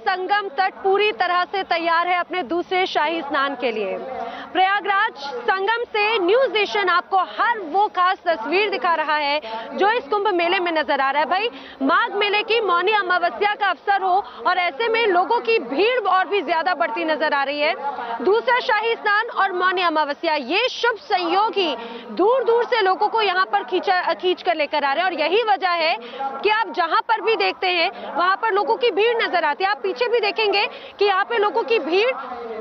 संगम तट पूरी तरह से तैयार है अपने दूसरे शाही स्नान के लिए। प्रयागराज संगम से न्यूज नेशन आपको हर वो खास तस्वीर दिखा रहा है जो इस कुंभ मेले में नजर आ रहा है। भाई, माघ मेले की मौनी अमावस्या का अवसर हो और ऐसे में लोगों की भीड़ और भी ज्यादा बढ़ती नजर आ रही है। दूसरा शाही स्नान और मौनी अमावस्या, ये शुभ संयोग ही दूर दूर से लोगों को यहाँ पर खींच कर लेकर आ रहे हैं और यही वजह है कि आप जहां पर भी देखते हैं वहां पर लोगों की भीड़ नजर आती है। आप पीछे भी देखेंगे कि यहाँ पे लोगों की भीड़,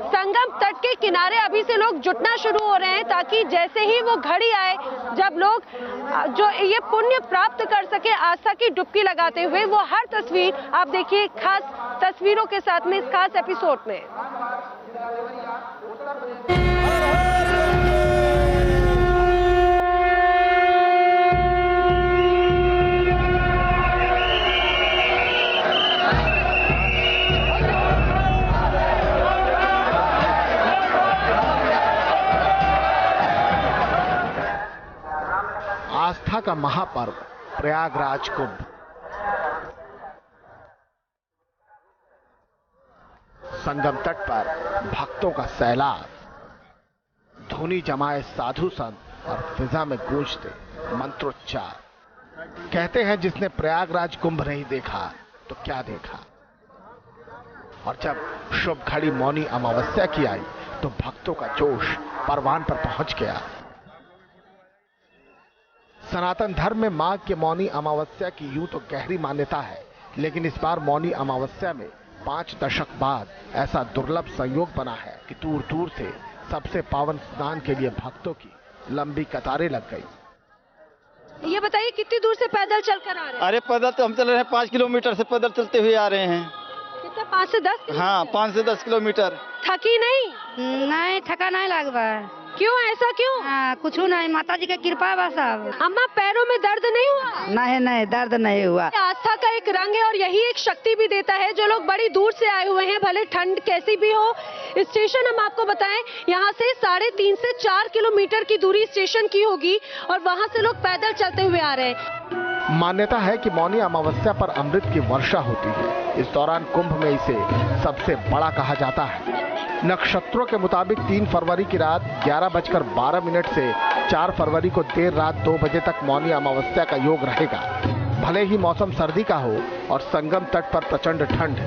संगम तट के किनारे अभी से लोग जुटना शुरू हो रहे हैं ताकि जैसे ही वो घड़ी आए जब लोग जो ये पुण्य प्राप्त कर सके आस्था की डुबकी लगाते हुए, वो हर तस्वीर आप देखिए खास तस्वीरों के साथ में इस खास एपिसोड में। आस्था का महापर्व प्रयागराज कुंभ। संगम तट पर भक्तों का सैलाब, धुनी जमाए साधु संत और फिजा में गूंजते मंत्रोच्चार। कहते हैं जिसने प्रयागराज कुंभ नहीं देखा तो क्या देखा। और जब शुभ घड़ी मौनी अमावस्या की आई तो भक्तों का जोश परवान पर पहुंच गया। सनातन धर्म में माघ के मौनी अमावस्या की यूं तो गहरी मान्यता है, लेकिन इस बार मौनी अमावस्या में 5 दशक बाद ऐसा दुर्लभ संयोग बना है कि दूर दूर से सबसे पावन स्नान के लिए भक्तों की लंबी कतारें लग गई। ये बताइए कितनी दूर से पैदल चलकर आ रहे हैं? अरे पैदल तो हम चल रहे हैं, 5 किलोमीटर से पैदल चलते हुए आ रहे हैं। कितना, 5 से 10? हाँ, 5 से 10 किलोमीटर। थकी नहीं? नहीं, थका नहीं लगवा। क्यों, ऐसा क्यों? हाँ, कुछ नहीं, माता जी की कृपा बस। अब अम्मा, पैरों में दर्द नहीं हुआ? नहीं, दर्द नहीं हुआ। आस्था का एक रंग है और यही एक शक्ति भी देता है। जो लोग बड़ी दूर से आए हुए हैं, भले ठंड कैसी भी हो, स्टेशन हम आपको बताएं यहाँ से 3.5 से 4 किलोमीटर की दूरी स्टेशन की होगी और वहाँ से लोग पैदल चलते हुए आ रहे हैं। मान्यता है कि मौनी अमावस्या पर अमृत की वर्षा होती है। इस दौरान कुंभ में इसे सबसे बड़ा कहा जाता है। नक्षत्रों के मुताबिक 3 फरवरी की रात 11:12 से 4 फरवरी को देर रात 2 बजे तक मौनी अमावस्या का योग रहेगा। भले ही मौसम सर्दी का हो और संगम तट पर प्रचंड ठंड,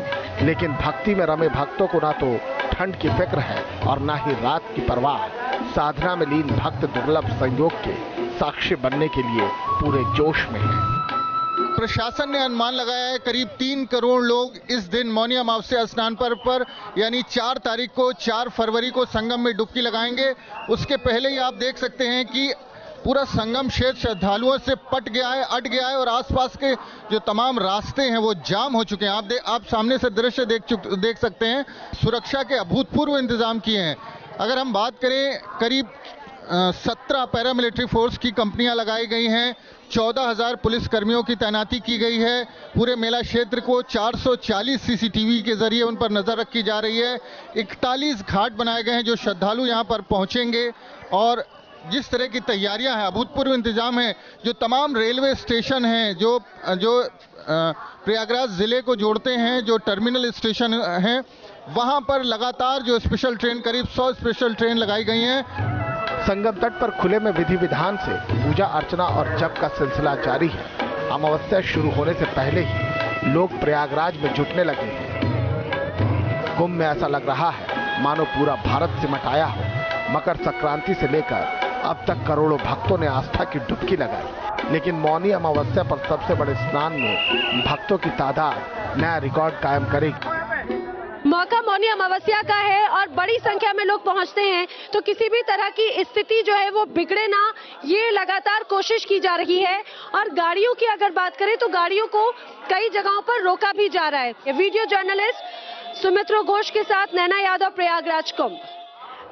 लेकिन भक्ति में रमे भक्तों को ना तो ठंड की फिक्र है और ना ही रात की परवाह। साधना में लीन भक्त दुर्लभ संयोग के साक्षी बनने के लिए पूरे जोश में है। प्रशासन ने अनुमान लगाया है करीब 3 करोड़ लोग इस दिन मौनी अमावस्या स्नान पर्व पर यानी 4 तारीख को 4 फरवरी को संगम में डुबकी लगाएंगे। उसके पहले ही आप देख सकते हैं कि पूरा संगम क्षेत्र श्रद्धालुओं से अट गया है और आसपास के जो तमाम रास्ते हैं वो जाम हो चुके हैं। आप सामने से दृश्य देख सकते हैं। सुरक्षा के अभूतपूर्व इंतजाम किए हैं। अगर हम बात करें, करीब 17 पैरामिलिट्री फोर्स की कंपनियां लगाई गई हैं, 14,000 पुलिस कर्मियों की तैनाती की गई है। पूरे मेला क्षेत्र को 440 सीसीटीवी के जरिए उन पर नजर रखी जा रही है। 41 घाट बनाए गए हैं जो श्रद्धालु यहां पर पहुंचेंगे और जिस तरह की तैयारियां हैं, अभूतपूर्व इंतजाम है। जो तमाम रेलवे स्टेशन हैं जो प्रयागराज जिले को जोड़ते हैं, जो टर्मिनल स्टेशन हैं, वहां पर लगातार जो स्पेशल ट्रेन, करीब 100 स्पेशल ट्रेन लगाई गई हैं। संगम तट पर खुले में विधि विधान से पूजा अर्चना और जप का सिलसिला जारी है। अमावस्या शुरू होने से पहले ही लोग प्रयागराज में जुटने लगे हैं। कुंभ में ऐसा लग रहा है मानो पूरा भारत सिमट आया हो। मकर संक्रांति से लेकर अब तक करोड़ों भक्तों ने आस्था की डुबकी लगाई, लेकिन मौनी अमावस्या पर सबसे बड़े स्नान में भक्तों की तादाद नया रिकॉर्ड कायम करेगी। मौका मौनी अमावस्या का है और बड़ी संख्या में लोग पहुंचते हैं, तो किसी भी तरह की स्थिति जो है वो बिगड़े ना, ये लगातार कोशिश की जा रही है। और गाड़ियों की अगर बात करें तो गाड़ियों को कई जगहों पर रोका भी जा रहा है। वीडियो जर्नलिस्ट सुमित्रो घोष के साथ नैना यादव, प्रयागराज कुंभ।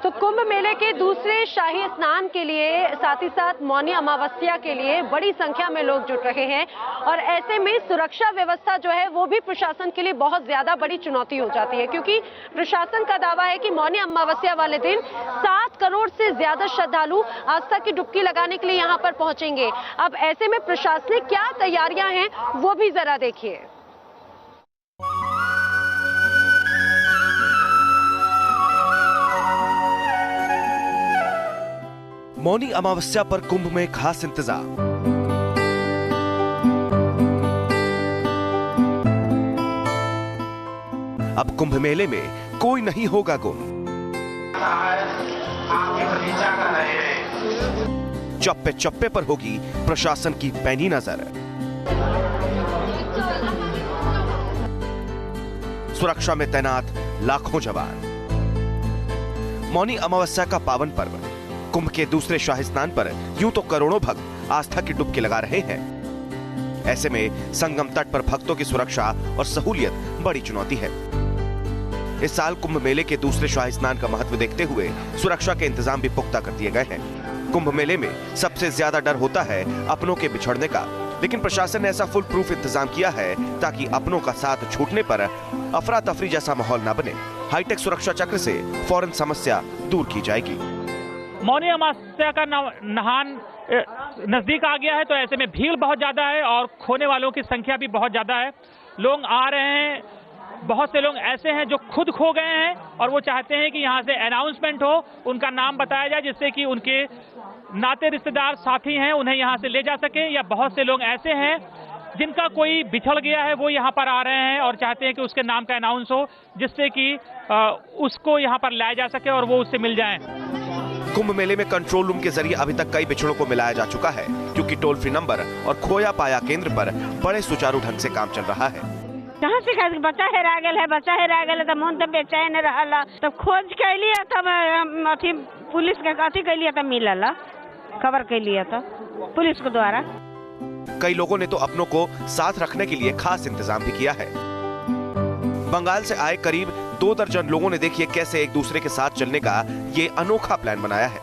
तो कुंभ मेले के दूसरे शाही स्नान के लिए, साथ ही साथ मौनी अमावस्या के लिए बड़ी संख्या में लोग जुट रहे हैं और ऐसे में सुरक्षा व्यवस्था जो है वो भी प्रशासन के लिए बहुत ज्यादा बड़ी चुनौती हो जाती है, क्योंकि प्रशासन का दावा है कि मौनी अमावस्या वाले दिन 7 करोड़ से ज्यादा श्रद्धालु आस्था की डुबकी लगाने के लिए यहाँ पर पहुंचेंगे। अब ऐसे में प्रशासनिक क्या तैयारियां हैं वो भी जरा देखिए। मौनी अमावस्या पर कुंभ में खास इंतजाम। अब कुंभ मेले में कोई नहीं होगा गुम। चप्पे चप्पे पर होगी प्रशासन की पैनी नजर। सुरक्षा में तैनात लाखों जवान। मौनी अमावस्या का पावन पर्व कुंभ के दूसरे शाही स्नान पर यूं तो करोड़ों भक्त आस्था की डुबकी लगा रहे हैं। ऐसे में संगम तट पर भक्तों की सुरक्षा और सहूलियत बड़ी चुनौती है। इस साल कुंभ मेले के दूसरे शाही स्नान का महत्व देखते हुए सुरक्षा के इंतजाम भी पुख्ता कर दिए गए हैं। कुंभ मेले में सबसे ज्यादा डर होता है अपनों के बिछड़ने का, लेकिन प्रशासन ने ऐसा फुल प्रूफ इंतजाम किया है ताकि अपनों का साथ छूटने पर अफरा तफरी जैसा माहौल न बने। हाईटेक सुरक्षा चक्र से फौरन समस्या दूर की जाएगी। मौनी अमावस्या का नहान नजदीक आ गया है, तो ऐसे में भीड़ बहुत ज्यादा है और खोने वालों की संख्या भी बहुत ज्यादा है। लोग आ रहे हैं, बहुत से लोग ऐसे हैं जो खुद खो गए हैं और वो चाहते हैं कि यहाँ से अनाउंसमेंट हो, उनका नाम बताया जाए, जिससे कि उनके नाते रिश्तेदार साथी हैं उन्हें यहाँ से ले जा सके। या बहुत से लोग ऐसे हैं जिनका कोई बिछड़ गया है, वो यहाँ पर आ रहे हैं और चाहते हैं कि उसके नाम का अनाउंस हो, जिससे कि उसको यहाँ पर लाया जा सके और वो उससे मिल जाएं। कुंभ मेले में कंट्रोल रूम के जरिए अभी तक कई बिछड़ों को मिलाया जा चुका है, क्योंकि टोल फ्री नंबर और खोया पाया केंद्र पर बड़े सुचारू ढंग से काम चल रहा है। कहाँ से बच्चा हेरा गया है, बच्चा हेरा गया तो मन तो बेचैन रहा, तब खोज के लिए तब अथी पुलिस के अथी के लिए तब मिलला, खबर के लिए तो पुलिस के द्वारा। कई लोगों ने तो अपनों को साथ रखने के लिए खास इंतजाम भी किया है। बंगाल से आए करीब 2 दर्जन लोगों ने देखिए कैसे एक दूसरे के साथ चलने का ये अनोखा प्लान बनाया है।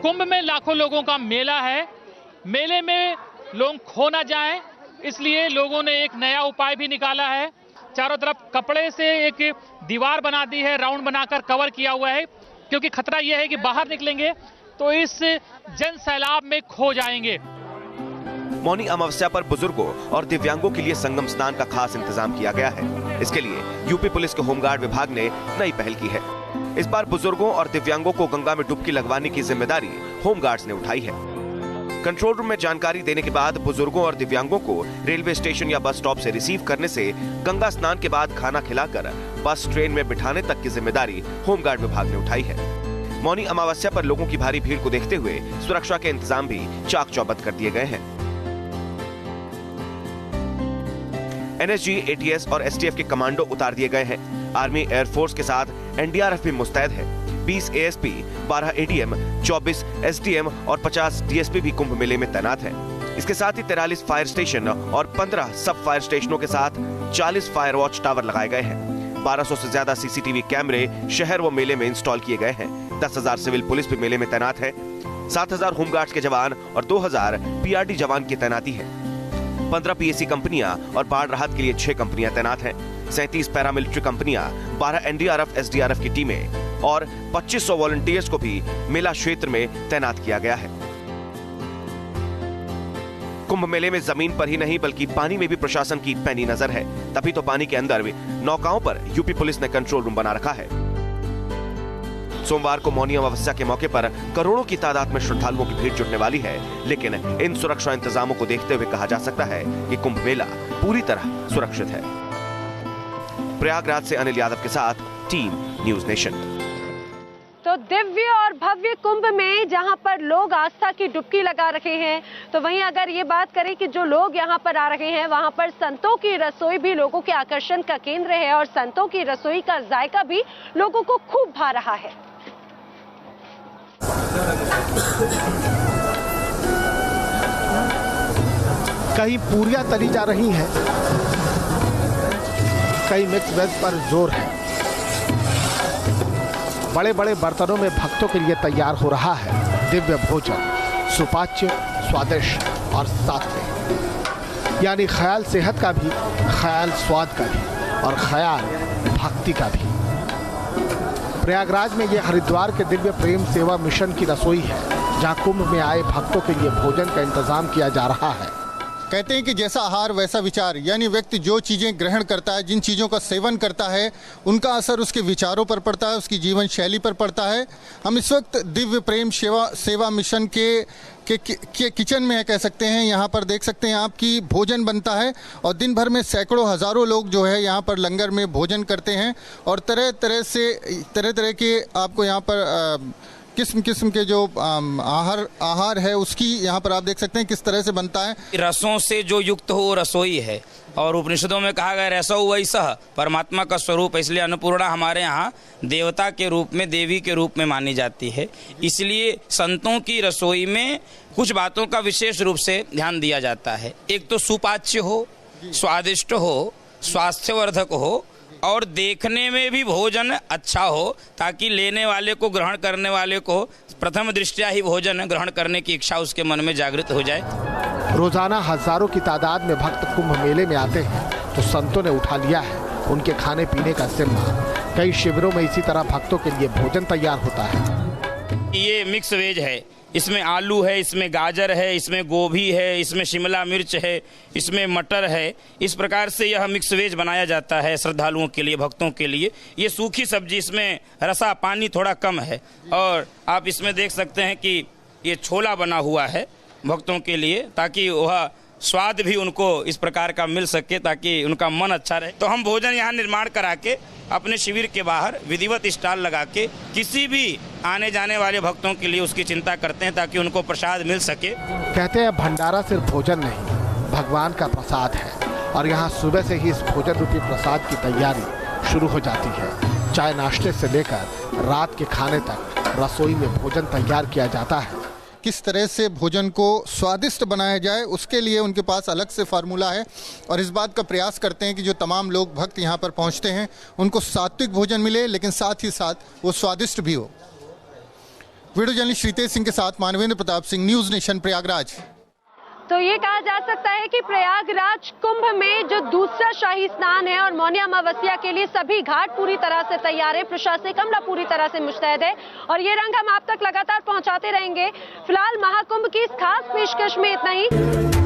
कुंभ में लाखों लोगों का मेला है, मेले में लोग खो ना जाएं, इसलिए लोगों ने एक नया उपाय भी निकाला है। चारों तरफ कपड़े से एक दीवार बना दी है, राउंड बनाकर कवर किया हुआ है, क्योंकि खतरा यह है कि बाहर निकलेंगे तो इस जन सैलाब में खो जाएंगे। मौनी अमावस्या पर बुजुर्गों और दिव्यांगों के लिए संगम स्नान का खास इंतजाम किया गया है। इसके लिए यूपी पुलिस के होमगार्ड विभाग ने नई पहल की है। इस बार बुजुर्गों और दिव्यांगों को गंगा में डुबकी लगवाने की जिम्मेदारी होमगार्ड्स ने उठाई है। कंट्रोल रूम में जानकारी देने के बाद बुजुर्गों और दिव्यांगों को रेलवे स्टेशन या बस स्टॉप से रिसीव करने से गंगा स्नान के बाद खाना खिलाकर बस ट्रेन में बिठाने तक की जिम्मेदारी होमगार्ड विभाग ने उठाई है। मौनी अमावस्या पर लोगों की भारी भीड़ को देखते हुए सुरक्षा के इंतजाम भी चाक चौबंद कर दिए गए हैं। एनएसजी, एटीएस और एसटीएफ के कमांडो उतार दिए गए हैं। आर्मी एयरफोर्स के साथ एनडीआरएफ भी मुस्तैद है। 20 एएसपी, 12 एडीएम, 24 एसडीएम और 50 डीएसपी भी कुंभ मेले में तैनात हैं। इसके साथ ही 43 फायर स्टेशन और 15 सब फायर स्टेशनों के साथ 40 फायर वॉच टावर लगाए गए हैं। 1200 से ज्यादा सीसीटीवी कैमरे शहर व मेले में इंस्टॉल किए गए हैं। 10,000 सिविल पुलिस भी मेले में तैनात है। 7,000 होमगार्ड्स के जवान और 2,000 पीआरडी जवान की तैनाती है। 15 पीएसी कंपनियां और बाढ़ राहत के लिए 6 कंपनियां तैनात हैं। 37 पैरामिलिट्री कंपनियां, 12 एनडीआरएफ, एसडीआरएफ की टीमें और 2500 वॉलंटियर्स को भी मेला क्षेत्र में तैनात किया गया है। कुंभ मेले में जमीन पर ही नहीं बल्कि पानी में भी प्रशासन की पैनी नजर है। तभी तो पानी के अंदर भी नौकाओं पर यूपी पुलिस ने कंट्रोल रूम बना रखा है। सोमवार को मौनी अमावस्या के मौके पर करोड़ों की तादाद में श्रद्धालुओं की भीड़ जुटने वाली है, लेकिन इन सुरक्षा इंतजामों को देखते हुए कहा जा सकता है कि कुंभ मेला पूरी तरह सुरक्षित है। प्रयागराज से अनिल यादव के साथ टीम न्यूज नेशन। तो दिव्य और भव्य कुंभ में जहां पर लोग आस्था की डुबकी लगा रहे हैं, तो वहीं अगर ये बात करें कि जो लोग यहां पर आ रहे हैं, वहां पर संतों की रसोई भी लोगों के आकर्षण का केंद्र है और संतों की रसोई का जायका भी लोगों को खूब भा रहा है। कहीं पूरियां तली जा रही हैं, कहीं मिक्स वेज पर जोर है। बड़े बड़े बर्तनों में भक्तों के लिए तैयार हो रहा है दिव्य भोजन, सुपाच्य, स्वादिष्ट और सात्विक, यानी ख्याल सेहत का भी, ख्याल स्वाद का भी और ख्याल भक्ति का भी। प्रयागराज में यह हरिद्वार के दिव्य प्रेम सेवा मिशन की रसोई है, जहां कुंभ में आए भक्तों के लिए भोजन का इंतजाम किया जा रहा है। कहते हैं कि जैसा आहार वैसा विचार, यानी व्यक्ति जो चीज़ें ग्रहण करता है, जिन चीज़ों का सेवन करता है, उनका असर उसके विचारों पर पड़ता है, उसकी जीवन शैली पर पड़ता है। हम इस वक्त दिव्य प्रेम सेवा मिशन के किचन में है, कह सकते हैं। यहाँ पर देख सकते हैं आप कि भोजन बनता है और दिन भर में सैकड़ों हज़ारों लोग जो है यहाँ पर लंगर में भोजन करते हैं और तरह तरह के आपको यहाँ पर किस्म के जो आहार है उसकी यहाँ पर आप देख सकते हैं किस तरह से बनता है। रसों से जो युक्त हो रसोई है, और उपनिषदों में कहा गया रसो वैसा परमात्मा का स्वरूप है। इसलिए अन्नपूर्णा हमारे यहाँ देवता के रूप में, देवी के रूप में मानी जाती है। इसलिए संतों की रसोई में कुछ बातों का विशेष रूप से ध्यान दिया जाता है। एक तो सुपाच्य हो, स्वादिष्ट हो, स्वास्थ्यवर्धक हो और देखने में भी भोजन अच्छा हो, ताकि लेने वाले को, ग्रहण करने वाले को प्रथम दृष्टया ही भोजन ग्रहण करने की इच्छा उसके मन में जागृत हो जाए। रोजाना हजारों की तादाद में भक्त कुंभ मेले में आते हैं, तो संतों ने उठा लिया है उनके खाने पीने का जिम्मा। कई शिविरों में इसी तरह भक्तों के लिए भोजन तैयार होता है। ये मिक्स वेज है, इसमें आलू है, इसमें गाजर है, इसमें गोभी है, इसमें शिमला मिर्च है, इसमें मटर है। इस प्रकार से यह मिक्स वेज बनाया जाता है श्रद्धालुओं के लिए, भक्तों के लिए। ये सूखी सब्जी, इसमें रसा पानी थोड़ा कम है। और आप इसमें देख सकते हैं कि ये छोला बना हुआ है भक्तों के लिए, ताकि वह स्वाद भी उनको इस प्रकार का मिल सके, ताकि उनका मन अच्छा रहे। तो हम भोजन यहाँ निर्माण करा के अपने शिविर के बाहर विधिवत स्टॉल लगा के किसी भी आने जाने वाले भक्तों के लिए उसकी चिंता करते हैं, ताकि उनको प्रसाद मिल सके। कहते हैं भंडारा सिर्फ भोजन नहीं, भगवान का प्रसाद है। और यहाँ सुबह से ही इस भोजन रूपी प्रसाद की तैयारी शुरू हो जाती है। चाय नाश्ते से लेकर रात के खाने तक रसोई में भोजन तैयार किया जाता है। किस तरह से भोजन को स्वादिष्ट बनाया जाए, उसके लिए उनके पास अलग से फार्मूला है और इस बात का प्रयास करते हैं कि जो तमाम लोग भक्त यहाँ पर पहुँचते हैं उनको सात्विक भोजन मिले, लेकिन साथ ही साथ वो स्वादिष्ट भी हो। वीडियो जर्नलिस्ट श्रीतेज सिंह के साथ मानवेंद्र प्रताप सिंह, न्यूज़ नेशन, प्रयागराज। तो ये कहा जा सकता है कि प्रयागराज कुंभ में जो दूसरा शाही स्नान है और मौनी अमावस्या के लिए सभी घाट पूरी तरह से तैयार है। प्रशासनिक अमला पूरी तरह से मुस्तैद है और ये रंग हम आप तक लगातार पहुंचाते रहेंगे। फिलहाल महाकुंभ की इस खास पेशकश में इतना ही।